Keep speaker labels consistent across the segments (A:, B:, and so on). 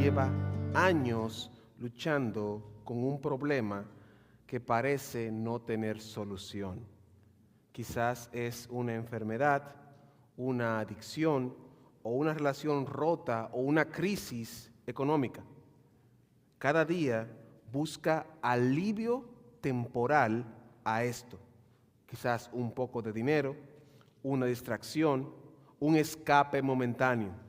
A: lleva años luchando con un problema que parece no tener solución. Quizás es una enfermedad, una adicción o una relación rota o una crisis económica. Cada día busca alivio temporal a esto. Quizás un poco de dinero, una distracción, un escape momentáneo.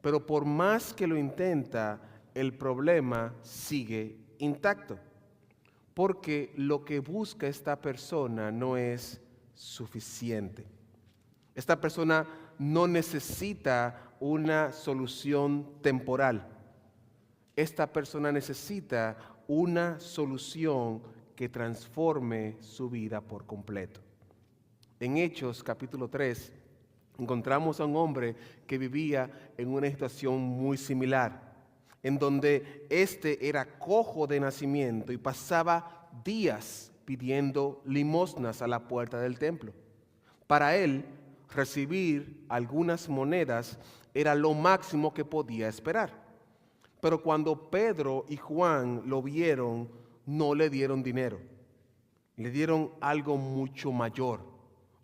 A: Pero por más que lo intenta, el problema sigue intacto. Porque lo que busca esta persona no es suficiente. Esta persona no necesita una solución temporal. Esta persona necesita una solución que transforme su vida por completo. En Hechos capítulo 3 encontramos a un hombre que vivía en una situación muy similar, en donde éste era cojo de nacimiento y pasaba días pidiendo limosnas a la puerta del templo. Para él, recibir algunas monedas era lo máximo que podía esperar. Pero cuando Pedro y Juan lo vieron, no le dieron dinero. Le dieron algo mucho mayor,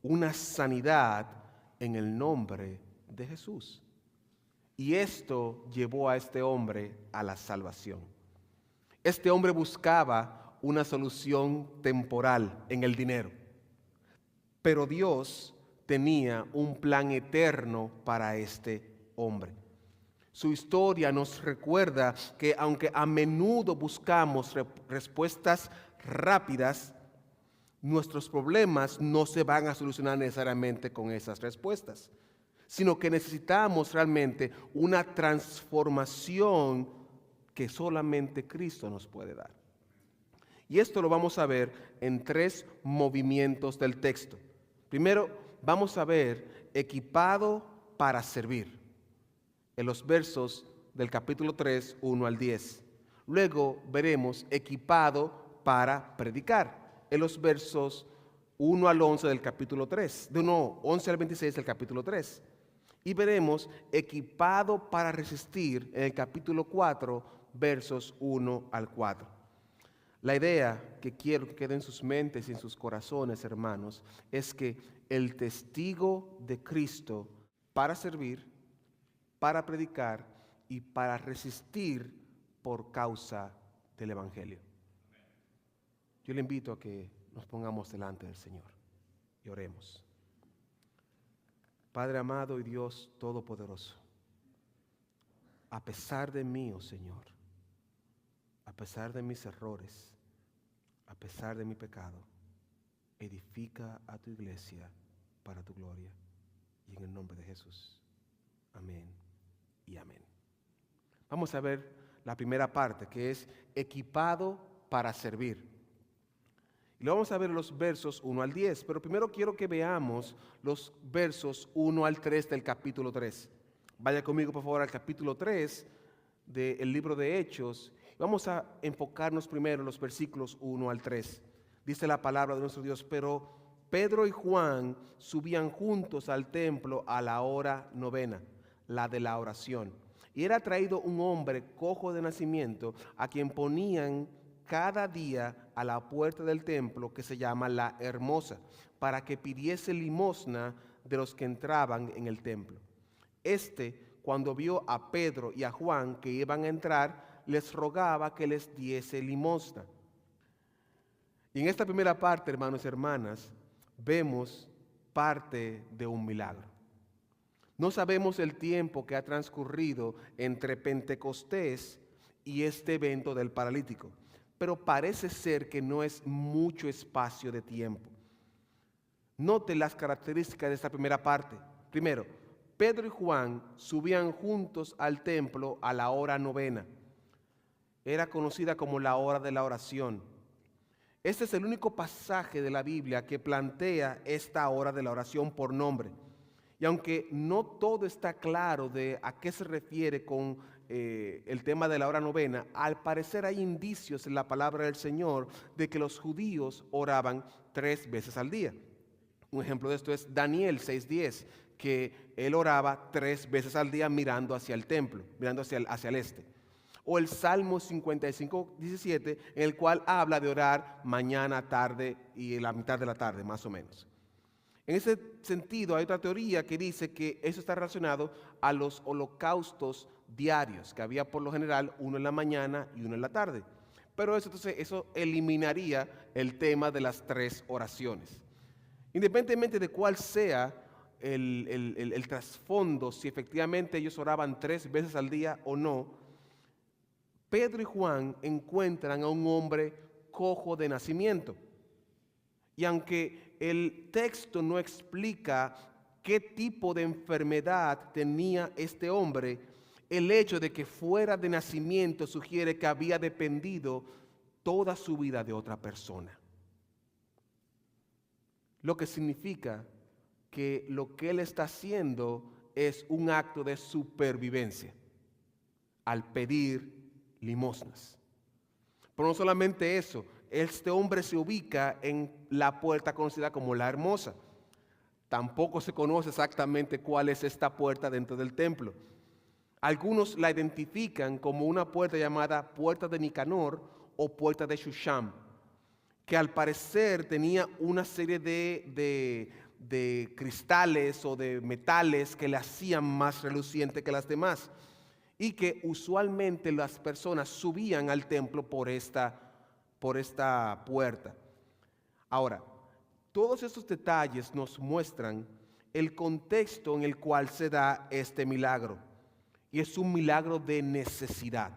A: una sanidad en el nombre de Jesús. Y esto llevó a este hombre a la salvación. Este hombre buscaba una solución temporal en el dinero, pero Dios tenía un plan eterno para este hombre. Su historia nos recuerda que aunque a menudo buscamos respuestas rápidas, nuestros problemas no se van a solucionar necesariamente con esas respuestas, sino que necesitamos realmente una transformación que solamente Cristo nos puede dar. Y esto lo vamos a ver en 3 movimientos del texto. Primero, vamos a ver equipado para servir, en los versos del capítulo 3, 1 al 10. Luego veremos equipado para predicar, en los versos 1 al 11 del capítulo 3, de 11 al 26 del capítulo 3. Y veremos equipado para resistir en el capítulo 4, versos 1 al 4. La idea que quiero que quede en sus mentes y en sus corazones, hermanos, es que el testigo de Cristo para servir, para predicar y para resistir por causa del Evangelio. Yo le invito a que nos pongamos delante del Señor y oremos. Padre amado y Dios todopoderoso, a pesar de mí, oh Señor, a pesar de mis errores, a pesar de mi pecado, edifica a tu iglesia para tu gloria. Y en el nombre de Jesús. Amén y amén. Vamos a ver la primera parte, que es equipado para servir. Y lo vamos a ver en los versos 1 al 10, pero primero quiero que veamos los versos 1 al 3 del capítulo 3. Vaya conmigo, por favor, al capítulo 3 del libro de Hechos. Vamos a enfocarnos primero en los versículos 1 al 3. Dice la palabra de nuestro Dios: pero Pedro y Juan subían juntos al templo a la hora 9, la de la oración. Y era traído un hombre cojo de nacimiento, a quien ponían cada día a la puerta del templo, que se llama La Hermosa, para que pidiese limosna de los que entraban en el templo. Cuando vio a Pedro y a Juan que iban a entrar, les rogaba que les diese limosna. Y en esta primera parte, hermanos y hermanas, vemos parte de un milagro. No sabemos el tiempo que ha transcurrido entre Pentecostés y este evento del paralítico, pero parece ser que no es mucho espacio de tiempo. Note las características de esta primera parte. Primero, Pedro y Juan subían juntos al templo a la hora 9. Era conocida como la hora de la oración. Este es el único pasaje de la Biblia que plantea esta hora de la oración por nombre. Y aunque no todo está claro de a qué se refiere con el tema de la hora 9, al parecer hay indicios en la palabra del Señor de que los judíos oraban 3 veces al día. Un ejemplo de esto es Daniel 6:10, que él oraba 3 veces al día mirando hacia el templo, mirando hacia el este. O el Salmo 55, 17, en el cual habla de orar mañana, tarde y en la mitad de la tarde, más o menos. En ese sentido, hay otra teoría que dice que eso está relacionado a los holocaustos diarios, que había por lo general uno en la mañana y uno en la tarde. Pero eso eliminaría el tema de las 3 oraciones. Independientemente de cuál sea el trasfondo, si efectivamente ellos oraban 3 veces al día o no, Pedro y Juan encuentran a un hombre cojo de nacimiento. Y aunque el texto no explica qué tipo de enfermedad tenía este hombre, el hecho de que fuera de nacimiento sugiere que había dependido toda su vida de otra persona. Lo que significa que lo que él está haciendo es un acto de supervivencia al pedir limosnas. Pero no solamente eso, este hombre se ubica en la puerta conocida como la Hermosa. Tampoco se conoce exactamente cuál es esta puerta dentro del templo. Algunos la identifican como una puerta llamada Puerta de Nicanor o Puerta de Shusham, que al parecer tenía una serie de cristales o de metales que le hacían más reluciente que las demás, y que usualmente las personas subían al templo por esta puerta. Ahora, todos estos detalles nos muestran el contexto en el cual se da este milagro, y es un milagro de necesidad.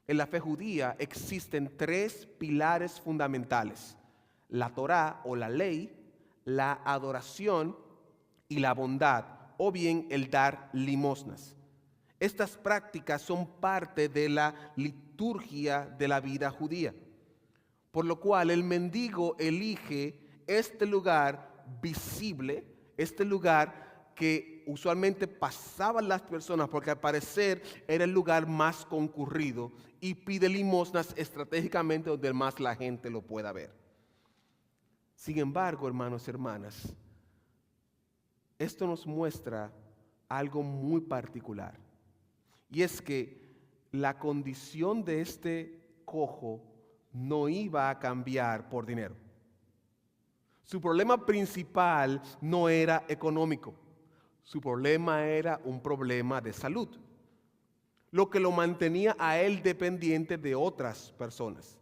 A: En la fe judía existen 3 pilares fundamentales: la Torá o la ley, la adoración y la bondad, o bien el dar limosnas. Estas prácticas son parte de la liturgia de la vida judía, por lo cual el mendigo elige este lugar visible, este lugar que usualmente pasaban las personas porque al parecer era el lugar más concurrido, y pide limosnas estratégicamente donde más la gente lo pueda ver. Sin embargo, hermanos y hermanas, esto nos muestra algo muy particular, y es que la condición de este cojo no iba a cambiar por dinero. Su problema principal no era económico, su problema era un problema de salud, lo que lo mantenía a él dependiente de otras personas.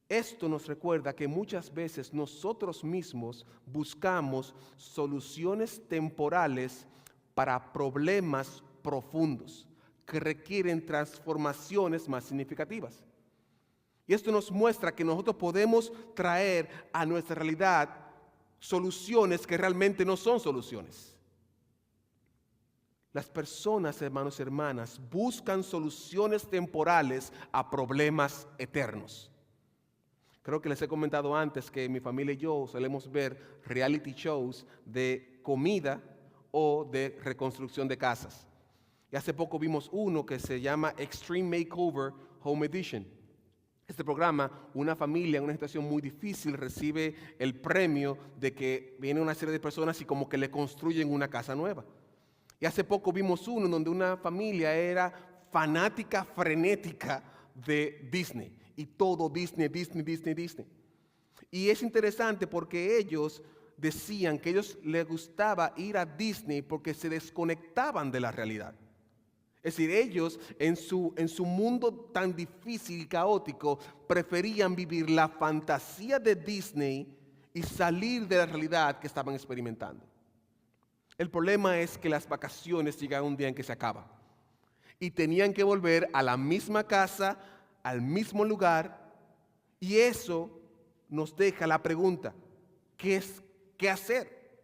A: Esto nos recuerda que muchas veces nosotros mismos buscamos soluciones temporales para problemas profundos que requieren transformaciones más significativas. Y esto nos muestra que nosotros podemos traer a nuestra realidad soluciones que realmente no son soluciones. Las personas, hermanos y hermanas, buscan soluciones temporales a problemas eternos. Creo que les he comentado antes que mi familia y yo solemos ver reality shows de comida o de reconstrucción de casas. Y hace poco vimos uno que se llama Extreme Makeover Home Edition. Este programa, una familia en una situación muy difícil recibe el premio de que viene una serie de personas y como que le construyen una casa nueva. Y hace poco vimos uno donde una familia era fanática, frenética de Disney. Y todo Disney. Y es interesante porque ellos decían que a ellos les gustaba ir a Disney porque se desconectaban de la realidad. Es decir, ellos en su mundo tan difícil y caótico preferían vivir la fantasía de Disney y salir de la realidad que estaban experimentando. El problema es que las vacaciones llegan un día en que se acaba y tenían que volver a la misma casa, al mismo lugar, y eso nos deja la pregunta: ¿qué hacer?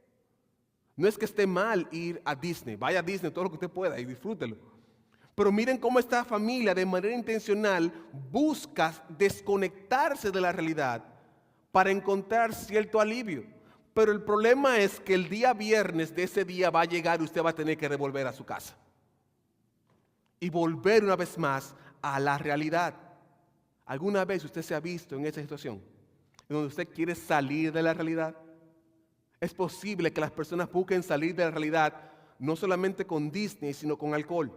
A: No es que esté mal ir a Disney, vaya a Disney todo lo que usted pueda y disfrútelo. Pero miren cómo esta familia de manera intencional busca desconectarse de la realidad para encontrar cierto alivio. Pero el problema es que el día viernes de ese día va a llegar y usted va a tener que revolver a su casa. Y volver una vez más a la realidad. ¿Alguna vez usted se ha visto en esa situación? En donde usted quiere salir de la realidad. Es posible que las personas busquen salir de la realidad no solamente con Disney, sino con alcohol.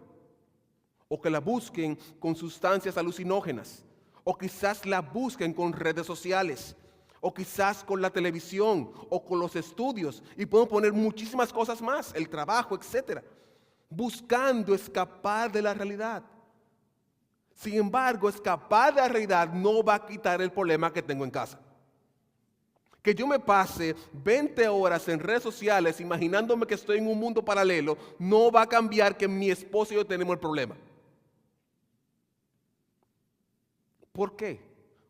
A: O que la busquen con sustancias alucinógenas. O quizás la busquen con redes sociales. O quizás con la televisión o con los estudios. Y podemos poner muchísimas cosas más, el trabajo, etc. Buscando escapar de la realidad. Sin embargo, escapar de la realidad no va a quitar el problema que tengo en casa. Que yo me pase 20 horas en redes sociales imaginándome que estoy en un mundo paralelo, no va a cambiar que mi esposo y yo tenemos el problema. ¿Por qué?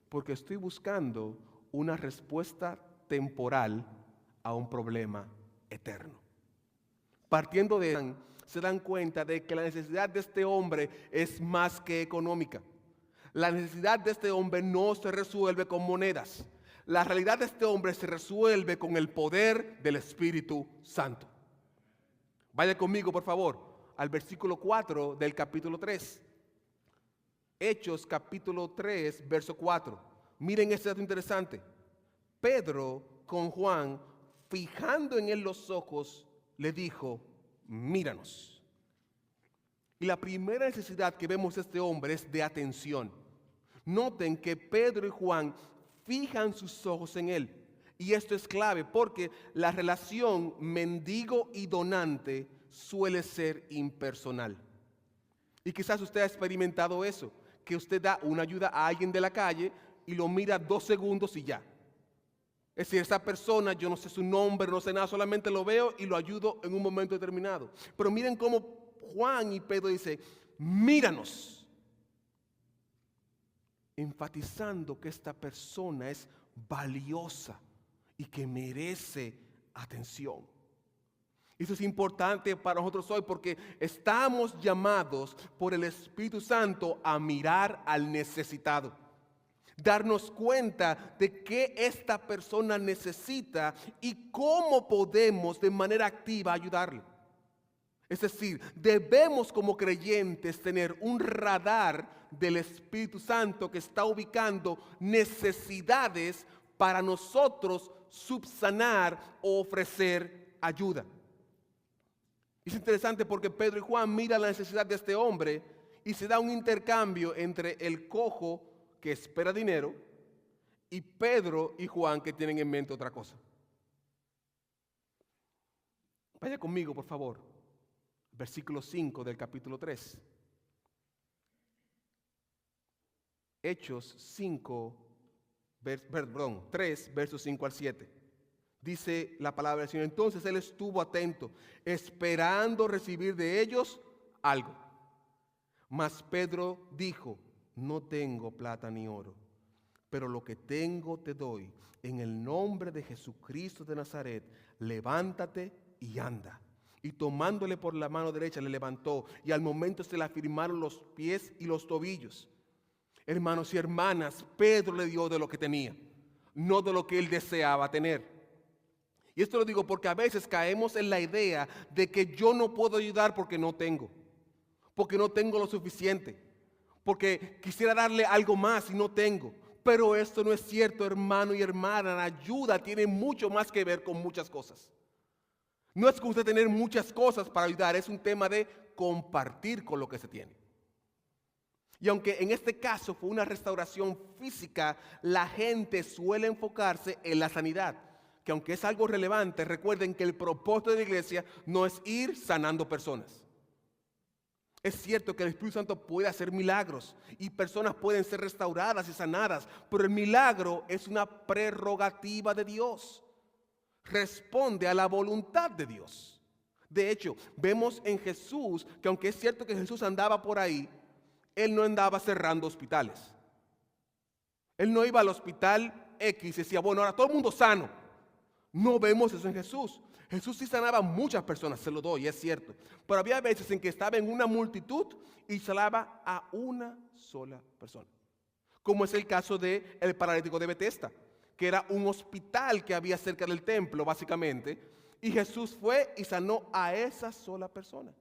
A: Porque estoy buscando una respuesta temporal a un problema eterno. Partiendo de ahí, se dan cuenta de que la necesidad de este hombre es más que económica. La necesidad de este hombre no se resuelve con monedas. La realidad de este hombre se resuelve con el poder del Espíritu Santo. Vaya conmigo, por favor, al versículo 4 del capítulo 3. Hechos capítulo 3, verso 4. Miren este dato interesante. Pedro con Juan, fijando en él los ojos, le dijo: míranos. Y la primera necesidad que vemos de este hombre es de atención. Noten que Pedro y Juan fijan sus ojos en él. Y esto es clave porque la relación mendigo y donante suele ser impersonal. Y quizás usted ha experimentado eso, que usted da una ayuda a alguien de la calle y lo mira 2 segundos y ya. Es decir, esa persona, yo no sé su nombre, no sé nada, solamente lo veo y lo ayudo en un momento determinado. Pero miren cómo Juan y Pedro dicen: míranos. Enfatizando que esta persona es valiosa y que merece atención. Eso es importante para nosotros hoy porque estamos llamados por el Espíritu Santo a mirar al necesitado. Darnos cuenta de qué esta persona necesita y cómo podemos de manera activa ayudarle. Es decir, debemos como creyentes tener un radar del Espíritu Santo que está ubicando necesidades para nosotros subsanar o ofrecer ayuda. Es interesante porque Pedro y Juan miran la necesidad de este hombre y se da un intercambio entre el cojo que espera dinero y Pedro y Juan que tienen en mente otra cosa. Vaya conmigo, por favor. Versículo 5 del capítulo 3. Hechos 3, versos 5 al 7. Dice la palabra del Señor: entonces él estuvo atento, esperando recibir de ellos algo. Mas Pedro dijo: no tengo plata ni oro, pero lo que tengo te doy. En el nombre de Jesucristo de Nazaret, levántate y anda. Y tomándole por la mano derecha le levantó, y al momento se le afirmaron los pies y los tobillos. Hermanos y hermanas, Pedro le dio de lo que tenía, no de lo que él deseaba tener. Y esto lo digo porque a veces caemos en la idea de que yo no puedo ayudar porque no tengo lo suficiente, porque quisiera darle algo más y no tengo. Pero esto no es cierto, hermano y hermana. La ayuda tiene mucho más que ver con muchas cosas. No es que usted tener muchas cosas para ayudar, es un tema de compartir con lo que se tiene. Y aunque en este caso fue una restauración física, la gente suele enfocarse en la sanidad. Que aunque es algo relevante, recuerden que el propósito de la iglesia no es ir sanando personas. Es cierto que el Espíritu Santo puede hacer milagros y personas pueden ser restauradas y sanadas, pero el milagro es una prerrogativa de Dios. Responde a la voluntad de Dios. De hecho, vemos en Jesús que aunque es cierto que Jesús andaba por ahí, Él no andaba cerrando hospitales. Él no iba al hospital X y decía: bueno, ahora todo el mundo sano. No vemos eso en Jesús. Jesús sí sanaba a muchas personas, se lo doy, es cierto. Pero había veces en que estaba en una multitud y sanaba a una sola persona. Como es el caso del paralítico de Betesda, que era un hospital que había cerca del templo, básicamente, y Jesús fue y sanó a esa sola persona.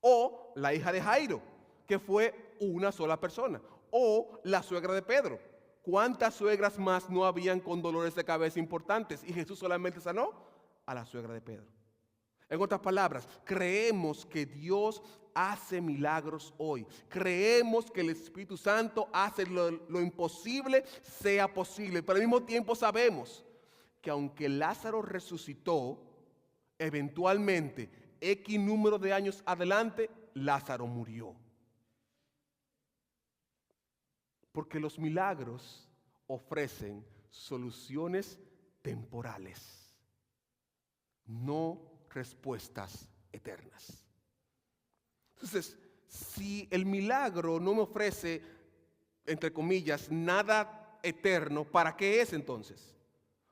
A: O la hija de Jairo, que fue una sola persona. O la suegra de Pedro. ¿Cuántas suegras más no habían con dolores de cabeza importantes? Y Jesús solamente sanó a la suegra de Pedro. En otras palabras, creemos que Dios hace milagros hoy. Creemos que el Espíritu Santo hace lo imposible sea posible. Pero al mismo tiempo sabemos que aunque Lázaro resucitó, eventualmente, X número de años adelante, Lázaro murió. Porque los milagros ofrecen soluciones temporales, no respuestas eternas. Entonces, si el milagro no me ofrece, entre comillas, nada eterno, ¿para qué es entonces?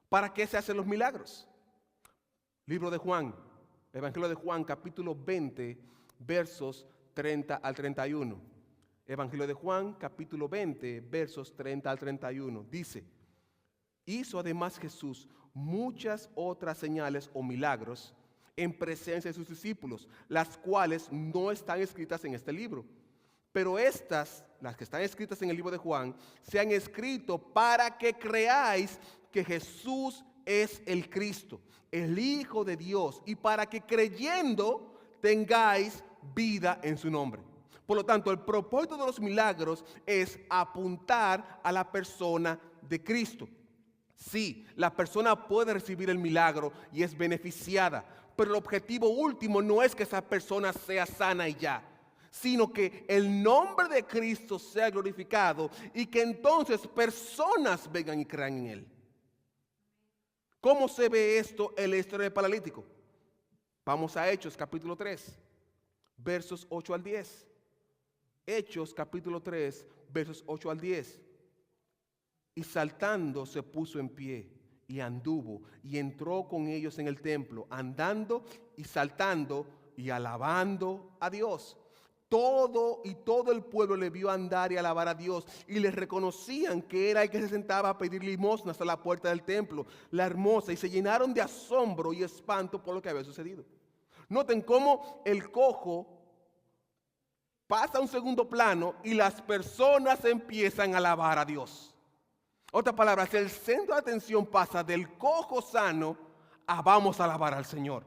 A: ¿Para qué se hacen los milagros? Libro de Juan, Evangelio de Juan, capítulo 20, versos 30 al 31. Evangelio de Juan, capítulo 20, versos 30 al 31. Dice: hizo además Jesús muchas otras señales o milagros en presencia de sus discípulos, las cuales no están escritas en este libro. Pero estas, las que están escritas en el libro de Juan, se han escrito para que creáis que Jesús es el Cristo, el Hijo de Dios, y para que creyendo tengáis vida en su nombre. Por lo tanto, el propósito de los milagros es apuntar a la persona de Cristo. Sí, la persona puede recibir el milagro y es beneficiada, pero el objetivo último no es que esa persona sea sana y ya, sino que el nombre de Cristo sea glorificado y que entonces personas vengan y crean en Él. ¿Cómo se ve esto en la historia del paralítico? Vamos a Hechos capítulo 3, versos 8 al 10. Hechos capítulo 3, versos 8 al 10. Y saltando se puso en pie y anduvo y entró con ellos en el templo, andando y saltando y alabando a Dios. Todo el pueblo le vio andar y alabar a Dios, y le reconocían que era el que se sentaba a pedir limosnas a la puerta del templo, la hermosa, y se llenaron de asombro y espanto por lo que había sucedido. Noten cómo el cojo pasa a un segundo plano y las personas empiezan a alabar a Dios. Otras palabras, el centro de atención pasa del cojo sano a vamos a alabar al Señor.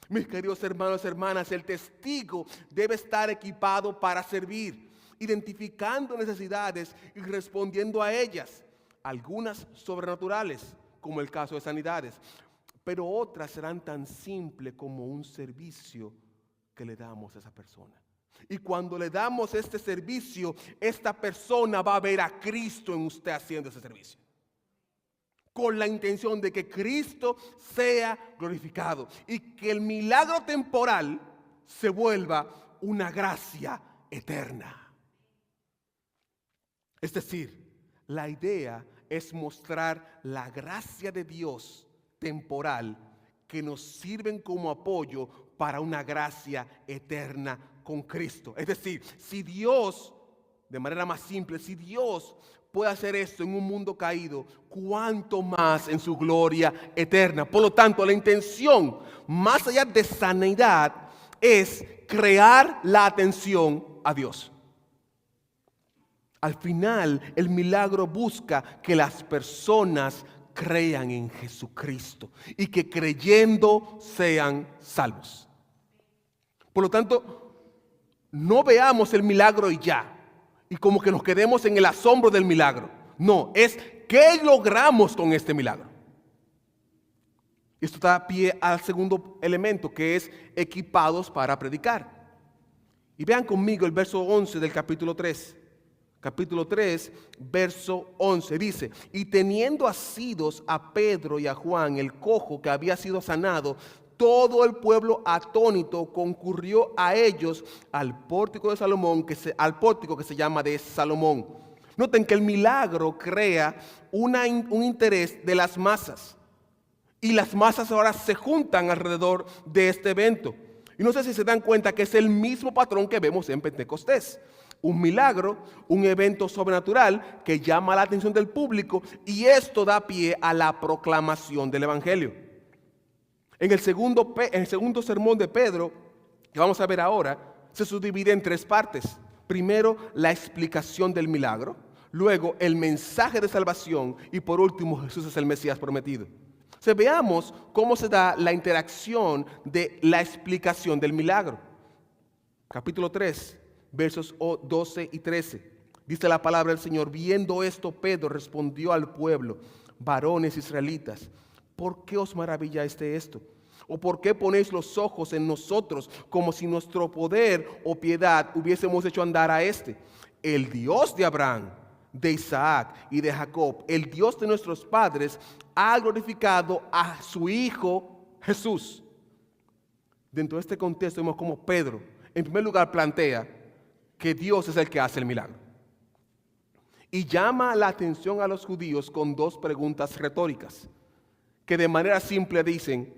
A: Mis queridos hermanos y hermanas, el testigo debe estar equipado para servir, identificando necesidades y respondiendo a ellas. Algunas sobrenaturales, como el caso de sanidades, pero otras serán tan simples como un servicio que le damos a esa persona. Y cuando le damos este servicio, esta persona va a ver a Cristo en usted haciendo ese servicio, con la intención de que Cristo sea glorificado y que el milagro temporal se vuelva una gracia eterna. Es decir, la idea es mostrar la gracia de Dios temporal que nos sirven como apoyo para una gracia eterna con Cristo. Es decir, si Dios, de manera más simple, si Dios puede hacer esto en un mundo caído, cuánto más en su gloria eterna. Por lo tanto, la intención, más allá de sanidad, es crear la atención a Dios. Al final, el milagro busca que las personas crean en Jesucristo y que creyendo sean salvos. Por lo tanto, no veamos el milagro y ya, y como que nos quedemos en el asombro del milagro. No, es ¿qué logramos con este milagro? Esto da pie al segundo elemento, que es equipados para predicar. Y vean conmigo el verso 11 del capítulo 3. Capítulo 3, verso 11, dice: y teniendo asidos a Pedro y a Juan, el cojo que había sido sanado, todo el pueblo atónito concurrió a ellos al pórtico de Salomón, al pórtico que se llama de Salomón. Noten que el milagro crea un interés de las masas. Y las masas ahora se juntan alrededor de este evento. Y no sé si se dan cuenta que es el mismo patrón que vemos en Pentecostés. Un milagro, un evento sobrenatural que llama la atención del público, y esto da pie a la proclamación del evangelio. En el segundo sermón de Pedro, que vamos a ver ahora, se subdivide en tres partes. Primero, la explicación del milagro. Luego, el mensaje de salvación. Y por último, Jesús es el Mesías prometido. Veamos cómo se da la interacción de la explicación del milagro. Capítulo 3, versos 12 y 13. Dice la palabra del Señor: viendo esto, Pedro respondió al pueblo: varones israelitas, ¿por qué os maravilláis de esto? ¿O por qué ponéis los ojos en nosotros como si nuestro poder o piedad hubiésemos hecho andar a este? El Dios de Abraham, de Isaac y de Jacob, el Dios de nuestros padres, ha glorificado a su Hijo Jesús. Dentro de este contexto vemos cómo Pedro, en primer lugar, plantea que Dios es el que hace el milagro. Y llama la atención a los judíos con dos preguntas retóricas, que de manera simple dicen: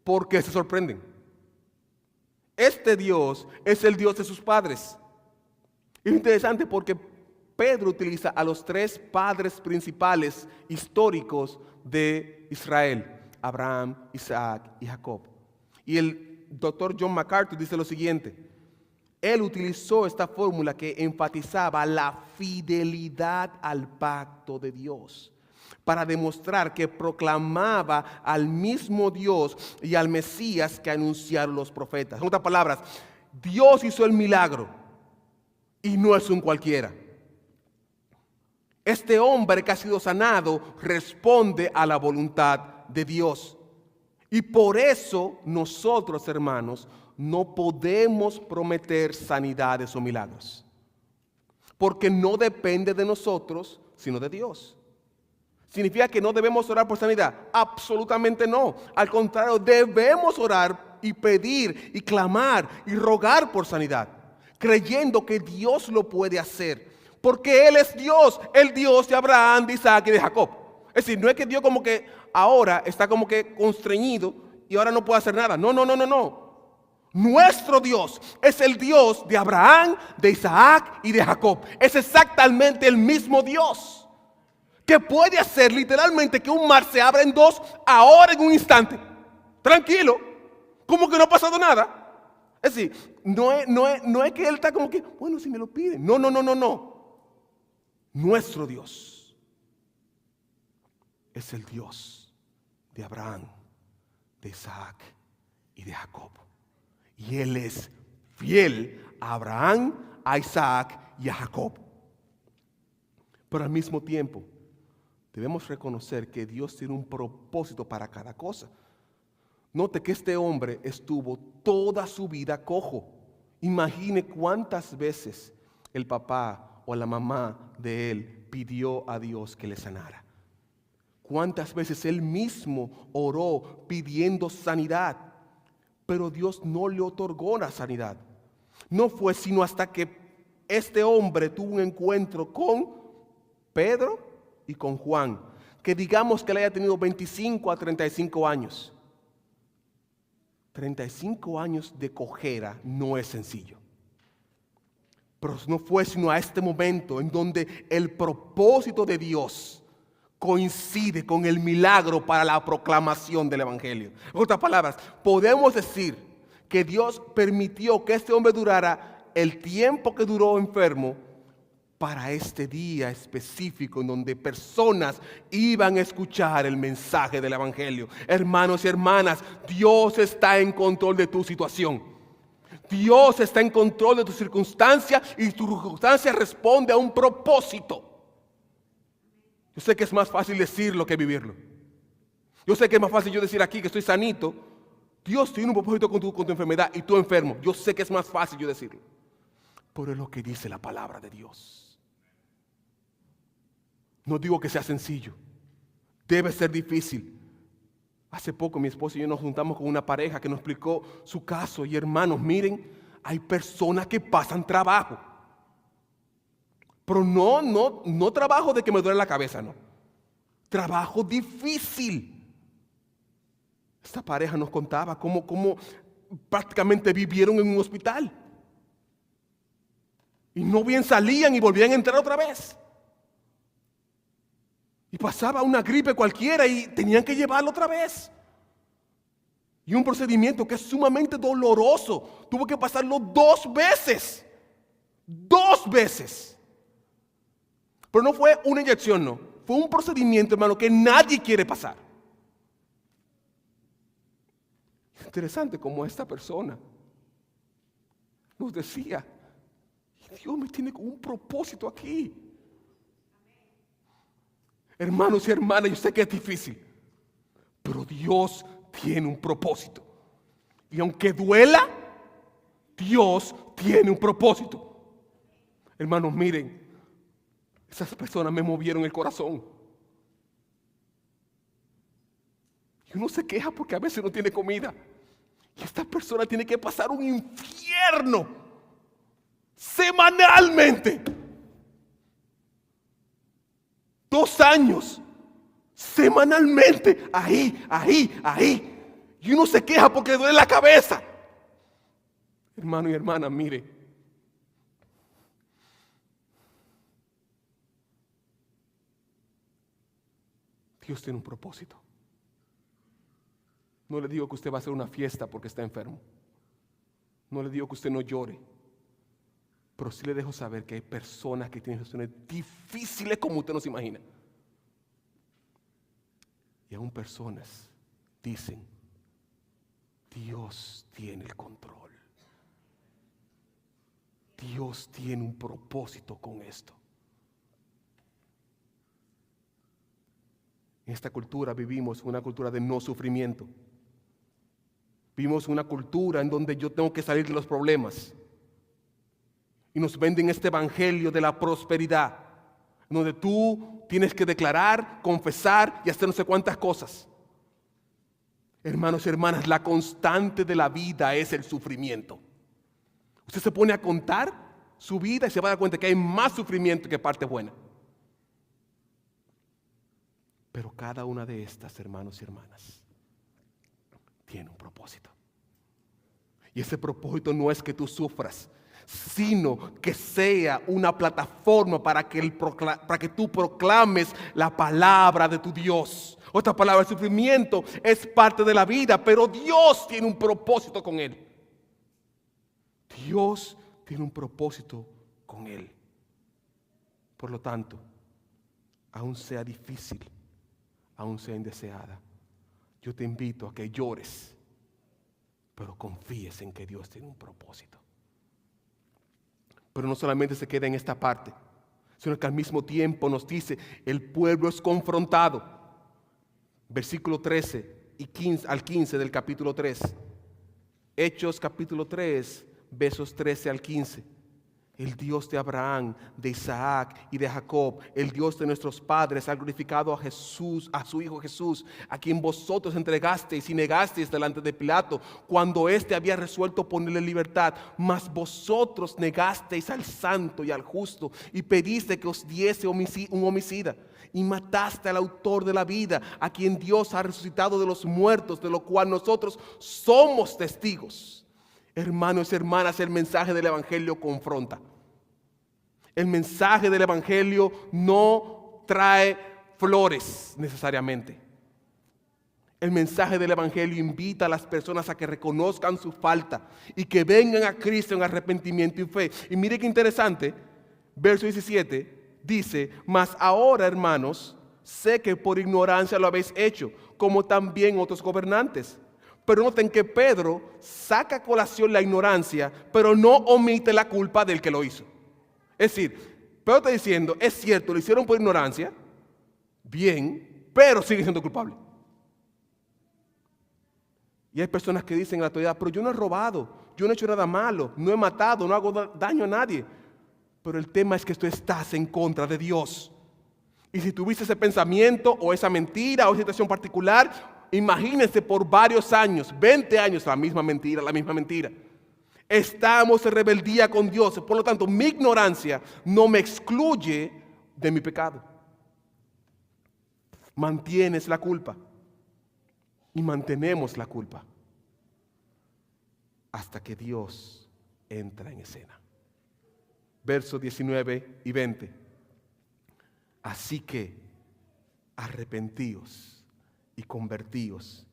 A: ¿por qué se sorprenden? Este Dios es el Dios de sus padres. Es interesante porque Pedro utiliza a los tres padres principales históricos de Israel: Abraham, Isaac y Jacob. Y el doctor John MacArthur dice lo siguiente: él utilizó esta fórmula que enfatizaba la fidelidad al pacto de Dios, para demostrar que proclamaba al mismo Dios y al Mesías que anunciaron los profetas. En otras palabras, Dios hizo el milagro y no es un cualquiera. Este hombre que ha sido sanado responde a la voluntad de Dios. Y por eso nosotros, hermanos, no podemos prometer sanidades o milagros, porque no depende de nosotros, sino de Dios. ¿Significa que no debemos orar por sanidad? Absolutamente no. Al contrario, debemos orar y pedir y clamar y rogar por sanidad, creyendo que Dios lo puede hacer, porque Él es Dios, el Dios de Abraham, de Isaac y de Jacob. Es decir, no es que Dios como que ahora está como que constreñido y ahora no puede hacer nada. No. Nuestro Dios es el Dios de Abraham, de Isaac y de Jacob. Es exactamente el mismo Dios que puede hacer literalmente que un mar se abra en dos ahora en un instante. Tranquilo, como que no ha pasado nada. Es decir, no es que Él está como que, bueno, si me lo piden. No. Nuestro Dios es el Dios de Abraham, de Isaac y de Jacob. Y Él es fiel a Abraham, a Isaac y a Jacob. Pero al mismo tiempo, debemos reconocer que Dios tiene un propósito para cada cosa. Note que este hombre estuvo toda su vida cojo. Imagine cuántas veces el papá o la mamá de él pidió a Dios que le sanara. Cuántas veces él mismo oró pidiendo sanidad. Pero Dios no le otorgó la sanidad. No fue sino hasta que este hombre tuvo un encuentro con Pedro y con Juan, que digamos que él haya tenido 25 a 35 años. 35 años de cojera no es sencillo. Pero no fue sino a este momento en donde el propósito de Dios coincide con el milagro para la proclamación del Evangelio. En otras palabras, podemos decir que Dios permitió que este hombre durara el tiempo que duró enfermo para este día específico en donde personas iban a escuchar el mensaje del Evangelio. Hermanos y hermanas, Dios está en control de tu situación. Dios está en control de tu circunstancia y tu circunstancia responde a un propósito. Yo sé que es más fácil decirlo que vivirlo. Yo sé que es más fácil yo decir aquí que estoy sanito. Dios tiene un propósito con tu enfermedad y tú enfermo. Yo sé que es más fácil yo decirlo. Pero es lo que dice la palabra de Dios. No digo que sea sencillo. Debe ser difícil. Hace poco mi esposo y yo nos juntamos con una pareja que nos explicó su caso. Y hermanos, miren, hay personas que pasan trabajo. Pero no trabajo de que me duele la cabeza, no. Trabajo difícil. Esta pareja nos contaba cómo prácticamente vivieron en un hospital. Y no bien salían y volvían a entrar otra vez. Y pasaba una gripe cualquiera y tenían que llevarlo otra vez. Y un procedimiento que es sumamente doloroso. Tuvo que pasarlo 2 veces. 2 veces. Pero no fue una inyección, no. Fue un procedimiento, hermano, que nadie quiere pasar. Interesante como esta persona nos decía, Dios me tiene con un propósito aquí. Hermanos y hermanas, yo sé que es difícil, pero Dios tiene un propósito. Y aunque duela, Dios tiene un propósito. Hermanos, miren, esas personas me movieron el corazón. Y uno se queja porque a veces no tiene comida. Y esta persona tiene que pasar un infierno semanalmente. 2 años semanalmente, ahí. Y uno se queja porque le duele la cabeza. Hermano y hermana, mire. Dios tiene un propósito. No le digo que usted va a hacer una fiesta porque está enfermo. No le digo que usted no llore. Pero sí le dejo saber que hay personas que tienen situaciones difíciles como usted no se imagina. Y aún personas dicen, Dios tiene el control. Dios tiene un propósito con esto. En esta cultura vivimos una cultura de no sufrimiento. Vivimos una cultura en donde yo tengo que salir de los problemas. Y nos venden este evangelio de la prosperidad, donde tú tienes que declarar, confesar y hacer no sé cuántas cosas. Hermanos y hermanas, la constante de la vida es el sufrimiento. Usted se pone a contar su vida y se va a dar cuenta que hay más sufrimiento que parte buena. Pero cada una de estas, hermanos y hermanas, tiene un propósito. Y ese propósito no es que tú sufras, sino que sea una plataforma para que tú proclames la palabra de tu Dios. Otra palabra, el sufrimiento es parte de la vida, pero Dios tiene un propósito con él. Dios tiene un propósito con él. Por lo tanto, aún sea difícil, aún sea indeseada, yo te invito a que llores, pero confíes en que Dios tiene un propósito. Pero no solamente se queda en esta parte, sino que al mismo tiempo nos dice, el pueblo es confrontado. Versículo 13 y 15, al 15 del capítulo 3. Hechos capítulo 3, versos 13 al 15. El Dios de Abraham, de Isaac y de Jacob, el Dios de nuestros padres, ha glorificado a Jesús, a su Hijo Jesús, a quien vosotros entregasteis y negasteis delante de Pilato, cuando éste había resuelto ponerle libertad. Mas vosotros negasteis al santo y al justo, y pediste que os diese un homicida, y mataste al autor de la vida, a quien Dios ha resucitado de los muertos, de lo cual nosotros somos testigos. Hermanos y hermanas, el mensaje del Evangelio confronta. El mensaje del Evangelio no trae flores necesariamente. El mensaje del Evangelio invita a las personas a que reconozcan su falta y que vengan a Cristo en arrepentimiento y fe. Y mire qué interesante, verso 17 dice, mas ahora, hermanos, sé que por ignorancia lo habéis hecho, como también otros gobernantes. Pero noten que Pedro saca a colación la ignorancia, pero no omite la culpa del que lo hizo. Es decir, Pedro está diciendo, es cierto, lo hicieron por ignorancia, bien, pero sigue siendo culpable. Y hay personas que dicen en la actualidad, pero yo no he robado, yo no he hecho nada malo, no he matado, no hago daño a nadie. Pero el tema es que tú estás en contra de Dios. Y si tuviste ese pensamiento o esa mentira o esa situación particular, imagínense por varios años, 20 años, la misma mentira. Estamos en rebeldía con Dios. Por lo tanto, mi ignorancia no me excluye de mi pecado. Mantienes la culpa. Y mantenemos la culpa. Hasta que Dios entra en escena. Versos 19 y 20. Así que arrepentíos y convertíos,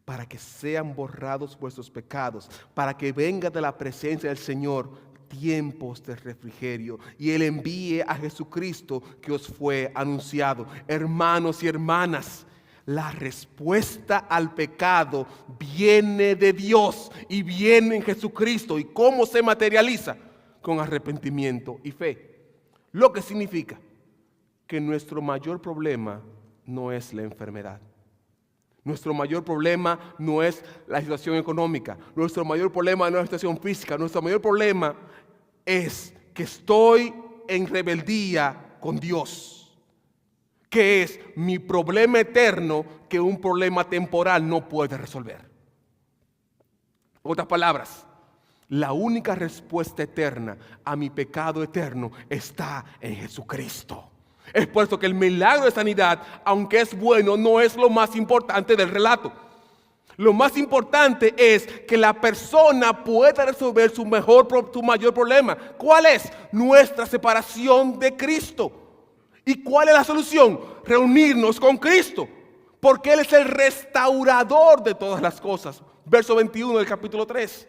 A: para que sean borrados vuestros pecados, para que venga de la presencia del Señor tiempos de refrigerio, y Él envíe a Jesucristo que os fue anunciado. Hermanos y hermanas, La respuesta al pecado viene de Dios y viene en Jesucristo. ¿Y cómo se materializa? Con arrepentimiento y fe. Lo que significa que nuestro mayor problema no es la enfermedad. Nuestro mayor problema no es la situación económica. Nuestro mayor problema no es la situación física. Nuestro mayor problema es que estoy en rebeldía con Dios. Que es mi problema eterno que un problema temporal no puede resolver. En otras palabras, la única respuesta eterna a mi pecado eterno está en Jesucristo. Es por eso que el milagro de sanidad, aunque es bueno, no es lo más importante del relato. Lo más importante es que la persona pueda resolver su mayor problema. ¿Cuál es? Nuestra separación de Cristo. ¿Y cuál es la solución? Reunirnos con Cristo. Porque Él es el restaurador de todas las cosas. Verso 21 del capítulo 3.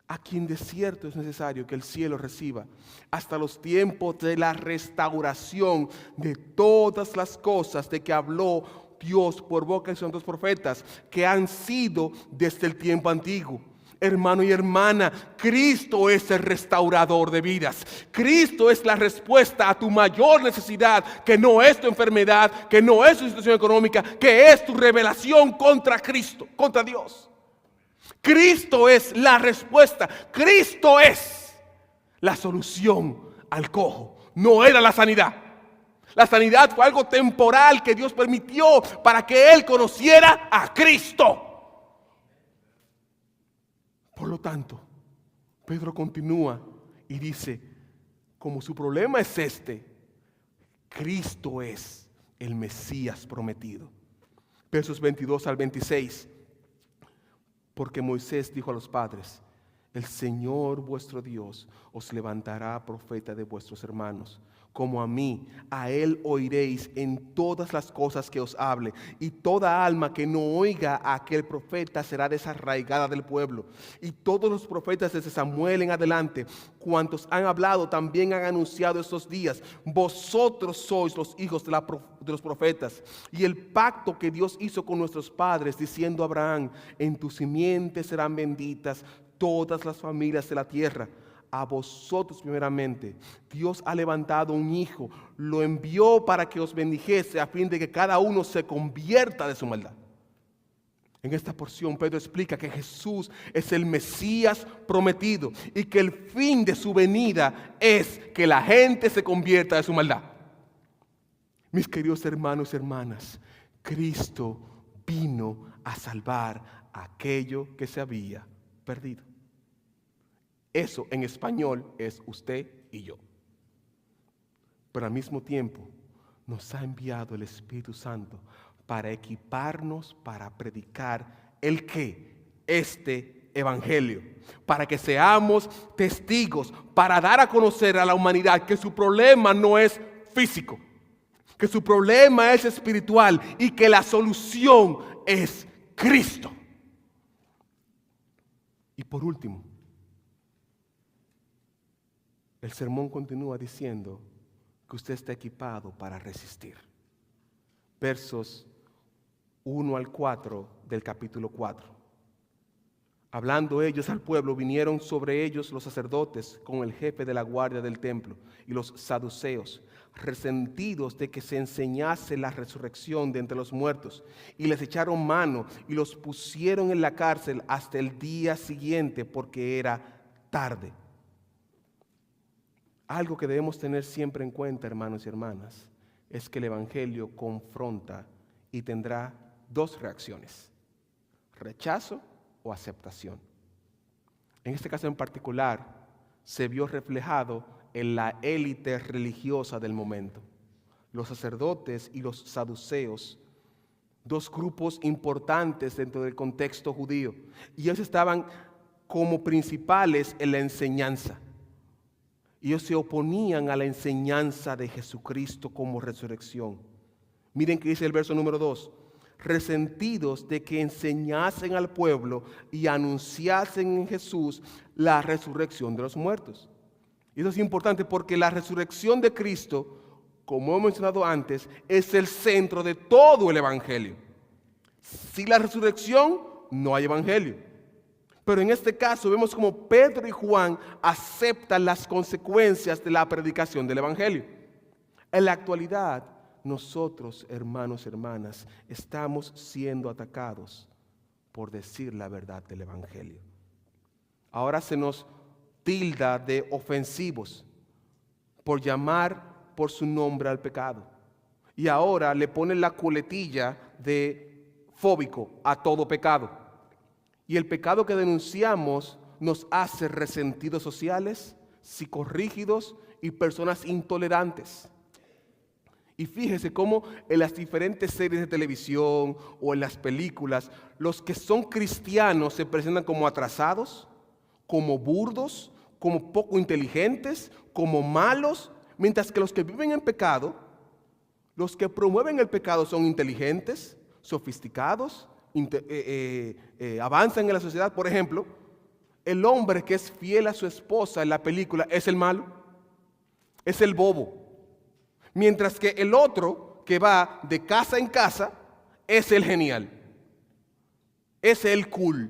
A: A quien de cierto es necesario que el cielo reciba hasta los tiempos de la restauración de todas las cosas de que habló Dios por boca de sus santos profetas, que han sido desde el tiempo antiguo. Hermano y hermana, Cristo es el restaurador de vidas. Cristo es la respuesta a tu mayor necesidad, que no es tu enfermedad, que no es tu situación económica, que es tu rebelación contra Cristo, contra Dios. Cristo es la respuesta. Cristo es la solución al cojo. No era la sanidad. La sanidad fue algo temporal que Dios permitió para que él conociera a Cristo. Por lo tanto, Pedro continúa y dice, como su problema es este, Cristo es el Mesías prometido. Versos 22 al 26. Porque Moisés dijo a los padres, el Señor vuestro Dios os levantará profeta de vuestros hermanos, como a mí, a él oiréis en todas las cosas que os hable, y toda alma que no oiga a aquel profeta será desarraigada del pueblo. Y todos los profetas desde Samuel en adelante, cuantos han hablado, también han anunciado estos días. Vosotros sois los hijos de los profetas, y el pacto que Dios hizo con nuestros padres, diciendo a Abraham, en tu simiente serán benditas todas las familias de la tierra. A vosotros primeramente, Dios ha levantado un hijo, lo envió para que os bendijese a fin de que cada uno se convierta de su maldad. En esta porción Pedro explica que Jesús es el Mesías prometido y que el fin de su venida es que la gente se convierta de su maldad. Mis queridos hermanos y hermanas, Cristo vino a salvar a aquello que se había perdido. Eso en español es usted y yo. Pero al mismo tiempo nos ha enviado el Espíritu Santo para equiparnos para predicar el qué, este evangelio, para que seamos testigos, para dar a conocer a la humanidad que su problema no es físico, que su problema es espiritual y que la solución es Cristo. Y por último, el sermón continúa diciendo que usted está equipado para resistir. Versos 1 al 4 del capítulo 4. Hablando ellos al pueblo, vinieron sobre ellos los sacerdotes con el jefe de la guardia del templo y los saduceos, resentidos de que se enseñase la resurrección de entre los muertos, y les echaron mano y los pusieron en la cárcel hasta el día siguiente, porque era tarde. Algo que debemos tener siempre en cuenta, hermanos y hermanas, es que el evangelio confronta y tendrá dos reacciones: rechazo o aceptación. En este caso en particular, se vio reflejado en la élite religiosa del momento, los sacerdotes y los saduceos, dos grupos importantes dentro del contexto judío, y ellos estaban como principales en la enseñanza. Ellos se oponían a la enseñanza de Jesucristo como resurrección. Miren que dice el verso número 2. Resentidos de que enseñasen al pueblo y anunciasen en Jesús la resurrección de los muertos. Y eso es importante porque la resurrección de Cristo como he mencionado antes, es el centro de todo el evangelio. Sin la resurrección no hay evangelio. Pero en este caso vemos como Pedro y Juan aceptan las consecuencias de la predicación del evangelio. En la actualidad, nosotros, hermanos y hermanas, estamos siendo atacados por decir la verdad del evangelio. Ahora se nos tilda de ofensivos por llamar por su nombre al pecado. Y ahora le ponen la coletilla de fóbico a todo pecado. Y el pecado que denunciamos nos hace resentidos sociales, psicorrígidos y personas intolerantes. Y fíjese cómo en las diferentes series de televisión o en las películas, los que son cristianos se presentan como atrasados, como burdos, como poco inteligentes, como malos, mientras que los que viven en pecado, los que promueven el pecado son inteligentes, sofisticados, avanzan en la sociedad. Por ejemplo, el hombre que es fiel a su esposa en la película es el malo, es el bobo. Mientras que el otro que va de casa en casa es el genial, es el cool.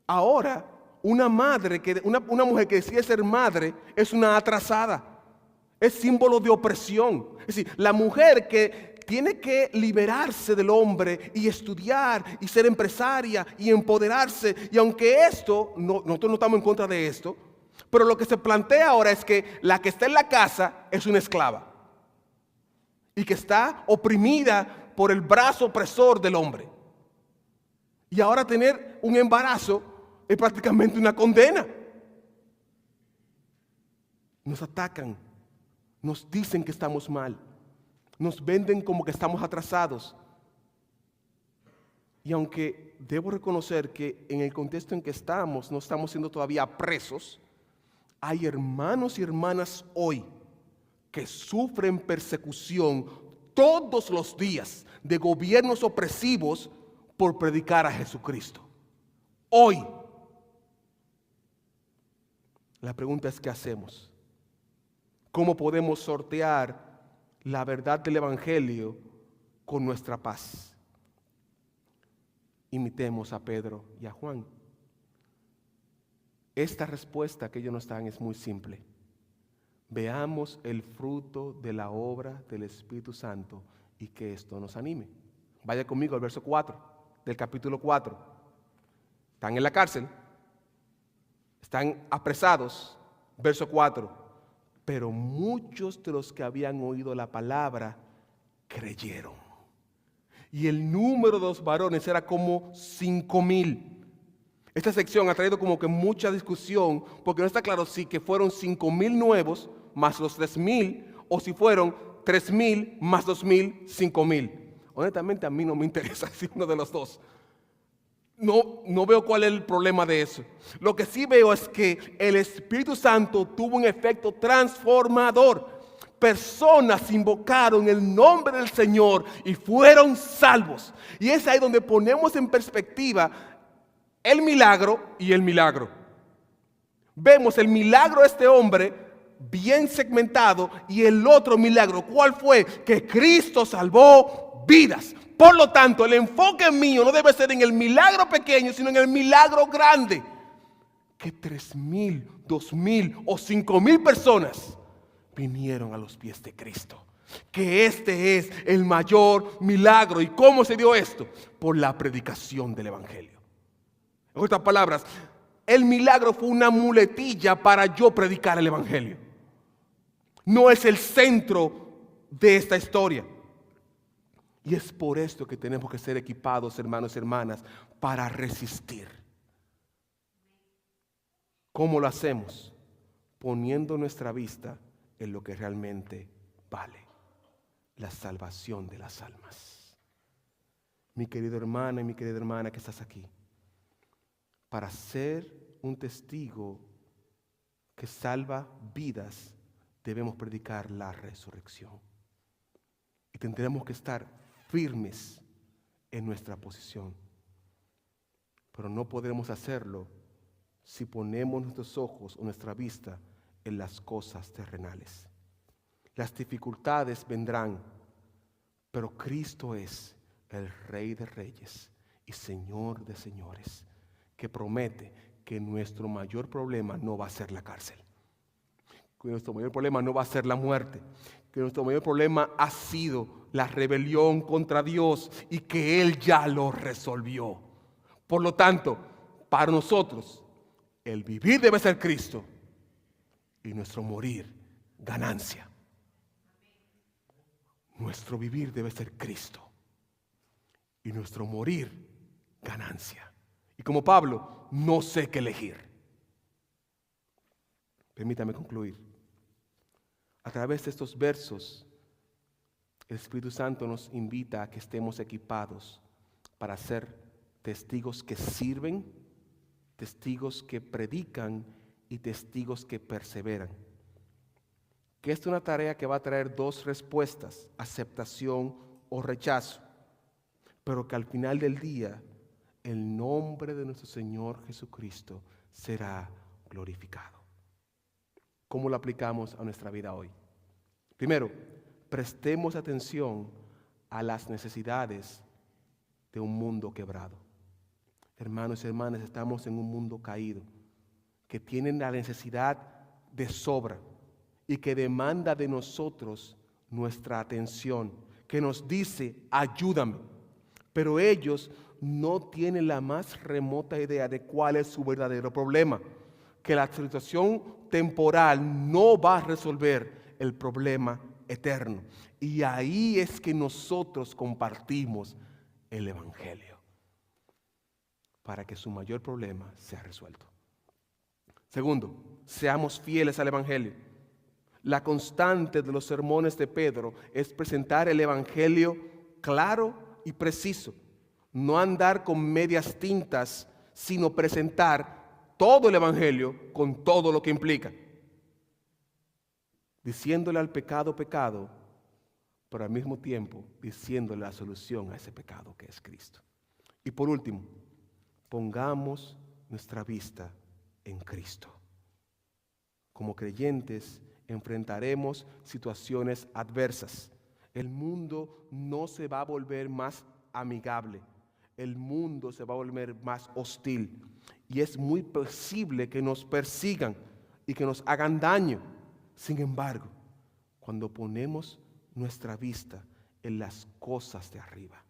A: Ahora, una mujer que decide ser madre es una atrasada, es símbolo de opresión. Es decir, la mujer que tiene que liberarse del hombre y estudiar y ser empresaria y empoderarse. Y aunque nosotros no estamos en contra de esto, pero lo que se plantea ahora es que la que está en la casa es una esclava y que está oprimida por el brazo opresor del hombre. Y ahora tener un embarazo es prácticamente una condena. Nos atacan, nos dicen que estamos mal, nos venden como que estamos atrasados. Y aunque debo reconocer que en el contexto en que estamos, no estamos siendo todavía presos, hay hermanos y hermanas hoy que sufren persecución todos los días de gobiernos opresivos por predicar a Jesucristo. Hoy. La pregunta es, ¿qué hacemos? ¿Cómo podemos sortear la verdad del evangelio con nuestra paz? Imitemos a Pedro y a Juan. Esta respuesta que ellos nos dan es muy simple. Veamos el fruto de la obra del Espíritu Santo y que esto nos anime. Vaya conmigo al verso 4 del capítulo 4. Están en la cárcel, están apresados. Verso 4. Pero muchos de los que habían oído la palabra creyeron. Y el número de los varones era como 5,000. Esta sección ha traído como que mucha discusión, porque no está claro si que fueron 5,000 nuevos más los 3,000, o si fueron 3,000 más 2,000, 5,000. Honestamente a mí no me interesa si uno de los dos. No veo cuál es el problema de eso. Lo que sí veo es que el Espíritu Santo tuvo un efecto transformador. Personas invocaron el nombre del Señor y fueron salvos. Y es ahí donde ponemos en perspectiva el milagro y el milagro. Vemos el milagro de este hombre bien segmentado y el otro milagro, ¿cuál fue? Que Cristo salvó vidas. Por lo tanto, el enfoque mío no debe ser en el milagro pequeño, sino en el milagro grande. Que 3,000, 2,000 o 5,000 personas vinieron a los pies de Cristo. Que este es el mayor milagro. ¿Y cómo se dio esto? Por la predicación del evangelio. En otras palabras, el milagro fue una muletilla para yo predicar el evangelio. No es el centro de esta historia. Y es por esto que tenemos que ser equipados, hermanos y hermanas, para resistir. ¿Cómo lo hacemos? Poniendo nuestra vista en lo que realmente vale: la salvación de las almas. Mi querido hermano y mi querida hermana que estás aquí, para ser un testigo que salva vidas, debemos predicar la resurrección. Y tendremos que estar firmes en nuestra posición. Pero no podremos hacerlo si ponemos nuestros ojos o nuestra vista en las cosas terrenales. las dificultades vendrán, pero Cristo es el Rey de Reyes y Señor de Señores, que promete que nuestro mayor problema no va a ser la cárcel, que nuestro mayor problema no va a ser la muerte, que nuestro mayor problema ha sido la rebelión contra Dios y que Él ya lo resolvió. Por lo tanto, para nosotros, el vivir debe ser Cristo y nuestro morir ganancia. Nuestro vivir debe ser Cristo y nuestro morir ganancia. Y como Pablo, no sé qué elegir. Permítame concluir. A través de estos versos, el Espíritu Santo nos invita a que estemos equipados para ser testigos que sirven, testigos que predican y testigos que perseveran. Que esta es una tarea que va a traer dos respuestas, aceptación o rechazo, pero que al final del día el nombre de nuestro Señor Jesucristo será glorificado. ¿Cómo lo aplicamos a nuestra vida hoy? Primero, prestemos atención a las necesidades de un mundo quebrado. Hermanos y hermanas, estamos en un mundo caído que tiene la necesidad de sobra y que demanda de nosotros nuestra atención, que nos dice, ayúdame. Pero ellos no tienen la más remota idea de cuál es su verdadero problema, que la situación temporal no va a resolver el problema eterno. Y ahí es que nosotros compartimos el Evangelio, para que su mayor problema sea resuelto. Segundo, seamos fieles al Evangelio. La constante de los sermones de Pedro es presentar el Evangelio claro y preciso. No andar con medias tintas, sino presentar todo el Evangelio con todo lo que implica. Diciéndole al pecado, pecado, pero al mismo tiempo diciéndole la solución a ese pecado que es Cristo. Y por último, pongamos nuestra vista en Cristo. Como creyentes enfrentaremos situaciones adversas. El mundo no se va a volver más amigable. El mundo se va a volver más hostil. Y es muy posible que nos persigan y que nos hagan daño. Sin embargo, cuando ponemos nuestra vista en las cosas de arriba,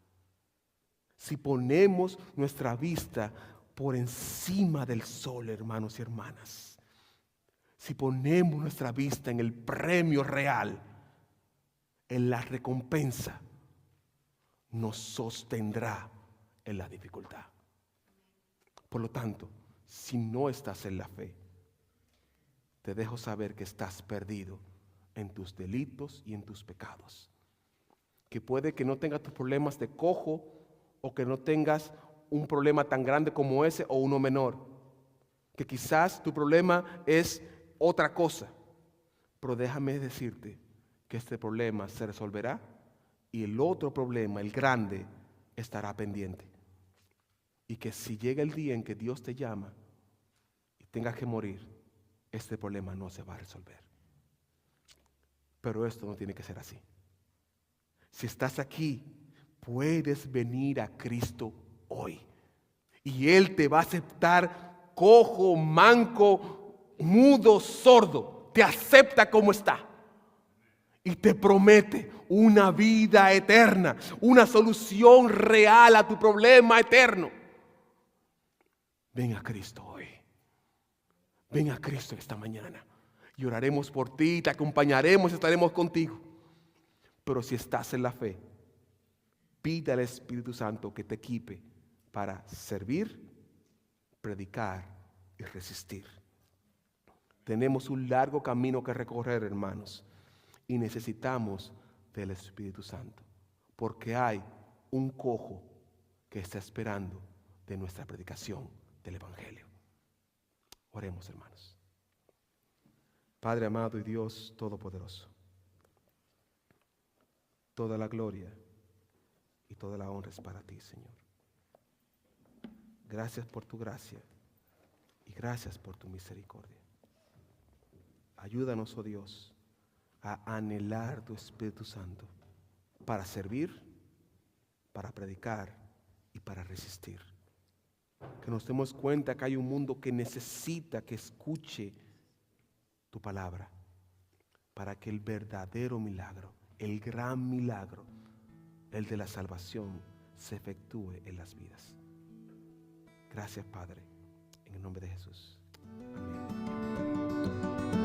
A: si ponemos nuestra vista por encima del sol, hermanos y hermanas, si ponemos nuestra vista en el premio real, en la recompensa, nos sostendrá en la dificultad. Por lo tanto, si no estás en la fe, te dejo saber que estás perdido en tus delitos y en tus pecados. Que puede que no tengas tus problemas de cojo o que no tengas un problema tan grande como ese o uno menor. Que quizás tu problema es otra cosa. Pero déjame decirte que este problema se resolverá y el otro problema, el grande, estará pendiente. Y que si llega el día en que Dios te llama y tengas que morir, este problema no se va a resolver. Pero esto no tiene que ser así. Si estás aquí, puedes venir a Cristo hoy. Y Él te va a aceptar cojo, manco, mudo, sordo. Te acepta como está. Y te promete una vida eterna, una solución real a tu problema eterno. Ven a Cristo hoy. Ven a Cristo esta mañana. Y oraremos por ti, te acompañaremos, estaremos contigo. Pero si estás en la fe, pide al Espíritu Santo que te equipe para servir, predicar y resistir. Tenemos un largo camino que recorrer, hermanos, y necesitamos del Espíritu Santo, porque hay un cojo que está esperando de nuestra predicación del Evangelio. Oremos, hermanos. Padre amado y Dios todopoderoso, toda la gloria y toda la honra es para ti, Señor. Gracias por tu gracia y gracias por tu misericordia. Ayúdanos, oh Dios, a anhelar tu Espíritu Santo para servir, para predicar y para resistir. Que nos demos cuenta que hay un mundo que necesita que escuche tu palabra para que el verdadero milagro, el gran milagro, el de la salvación, se efectúe en las vidas. Gracias, Padre, en el nombre de Jesús. Amén.